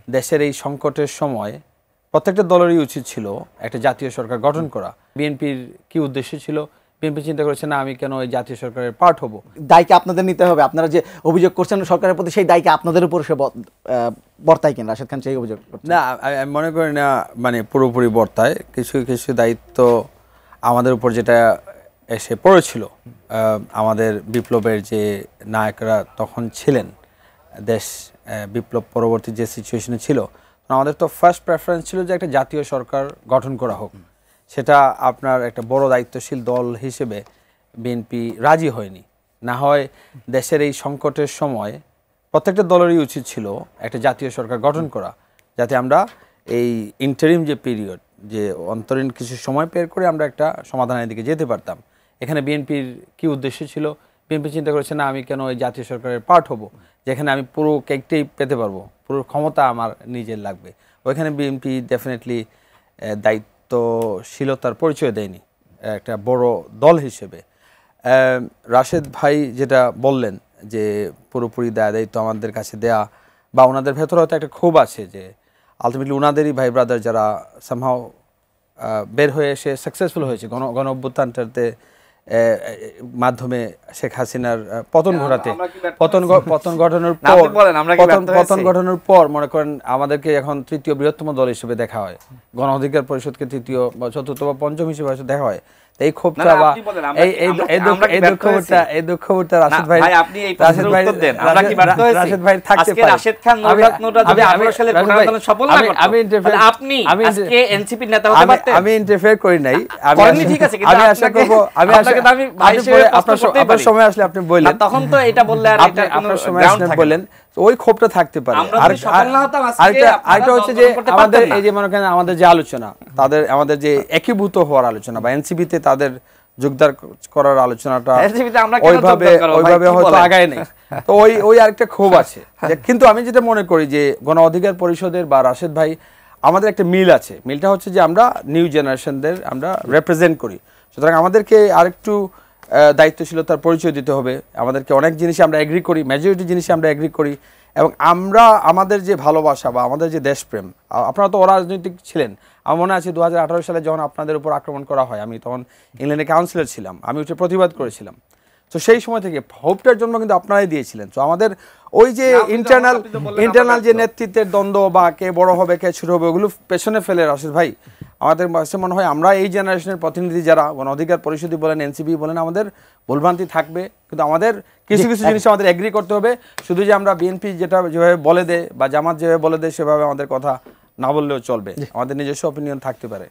দেশের এই সংকটের সময় প্রত্যেকটা দলেরই উচিত ছিল একটা জাতীয় সরকার গঠন করা। বিএনপির কি উদ্দেশ্য ছিল? বিএনপি চিন্তা করেছে না, আমি কেন এই জাতীয় সরকারের পার্ট হব। দায়কে আপনাদের নিতে হবে। আপনারা যে অভিযোগ করছেন সরকারের প্রতি, সেই দায়কে আপনাদের উপর সে বর্তায় কিনা? রাশেদ খান সেই অভিযোগ না, আমি মনে করি না মানে পুরোপুরি বর্তায়। কিছু কিছু দায়িত্ব আমাদের উপর যেটা এসে পড়েছিল, আমাদের বিপ্লবের যে নায়করা তখন ছিলেন, দেশ বিপ্লব পরবর্তী যে সিচুয়েশনে ছিল, আমাদের তো ফার্স্ট প্রেফারেন্স ছিল যে একটা জাতীয় সরকার গঠন করা হোক। সেটা আপনার একটা বড় দায়িত্বশীল দল হিসেবে বিএনপি রাজি হয়নি। না হয় দেশের এই সংকটের সময় প্রত্যেকটা দলেরই উচিত ছিল একটা জাতীয় সরকার গঠন করা, যাতে আমরা এই ইন্টারিম যে পিরিয়ড, যে অন্তরীণ কিছু সময় বের করে আমরা একটা সমাধানের দিকে যেতে পারতাম। এখানে বিএনপির কি উদ্দেশ্য ছিল? বিএনপি চিন্তা করেছে না, আমি কেন এই জাতীয় সরকারের পার্ট হব, যেখানে আমি পুরো কেকটাই পেতে পারবো, পুরো ক্ষমতা আমার নিজের লাগবে। ওইখানে বিএনপি ডেফিনেটলি দায়িত্বশীলতার পরিচয় দেয়নি একটা বড় দল হিসেবে। রাশেদ ভাই যেটা বললেন যে পুরোপুরি দায়িত্ব আমাদের কাছে দেয়া, বা ওনাদের ভেতরে হয়তো একটা ক্ষোভ আছে যে আলটিমেটলি ওনাদেরই ভাই ব্রাদার যারা সামহাও বের হয়ে এসে সাকসেসফুল হয়েছে গণ অভ্যুত্থানটাতে মাধ্যমে শেখ হাসিনার পতন ঘটাতে, পতন ঘটানোর পর মনে করেন আমাদেরকে এখন তৃতীয় বৃহত্তম দল হিসেবে দেখা হয়, গণ অধিকার পরিষদকে তৃতীয় বা চতুর্থ বা পঞ্চম হিসেবে দেখা হয়। এই ক্ষোভটা বা এই দুঃখটা রাশেদ ভাই থাকতে পারে। আমি ইন্টারফেয়ার করি নাই। আমি আশা করবো আপনার সময় আসলে আপনি বললেন, তখন তো এটা বললে আর আপনার সময় আসলে বললেন ওই ক্ষোভটা থাকতে পারে। আর আরেকটা হচ্ছে যে আমাদের এই যে মনে করেন আমাদের যে আলোচনা, তাদের আমাদের যে একীভূত হওয়ার আলোচনা বা এনসিপিতে তাদের যোগদান করার আলোচনাটা ওইভাবে হয়তো আগায় নেই। তো ওই আরেকটা ক্ষোভ আছে। কিন্তু আমি যেটা মনে করি যে গণ অধিকার পরিষদের বা রাশেদ ভাই আমাদের একটা মিল আছে। মিলটা হচ্ছে যে আমরা নিউ জেনারেশনদের আমরা রিপ্রেজেন্ট করি, সুতরাং আমাদেরকে আরেকটু দায়িত্বশীলতার পরিচয় দিতে হবে। আমাদেরকে অনেক জিনিসে আমরা এগ্রি করি, মেজরিটি জিনিসে আমরা এগ্রি করি, এবং আমরা আমাদের যে ভালোবাসা বা আমাদের যে দেশপ্রেম, আপনারা তো অরাজনৈতিক ছিলেন। আমার মনে আছে 2018 সালে যখন আপনাদের উপর আক্রমণ করা হয়, আমি তখন ইংল্যান্ডে কাউন্সিলর ছিলাম, আমি ওটা প্রতিবাদ করেছিলাম। তো সেই সময় থেকে হোপটার জন্য কিন্তু আপনারাই দিয়েছিলেন। তো আমাদের ওই যে ইন্টারনাল যে নেতৃত্বের দ্বন্দ্ব বা কে বড় হবে কে ছোট হবে, ওগুলো পেছনে ফেলে রাশেদ ভাই আমাদের কাছে মনে হয় আমরা এই জেনারেশনের প্রতিনিধি যারা গণ অধিকার পরিষদই বলেন, এনসিপি বলেন, আমাদের ভুলভ্রান্তি থাকবে, কিন্তু আমাদের কিছু কিছু জিনিস আমাদের এগ্রি করতে হবে। শুধু যে আমরা বিএনপি যেটা যেভাবে বলে দেয় বা জামাত যেভাবে বলে দেয় সেভাবে আমাদের কথা না বললেও চলবে, আমাদের নিজস্ব অপিনিয়ন থাকতে পারে।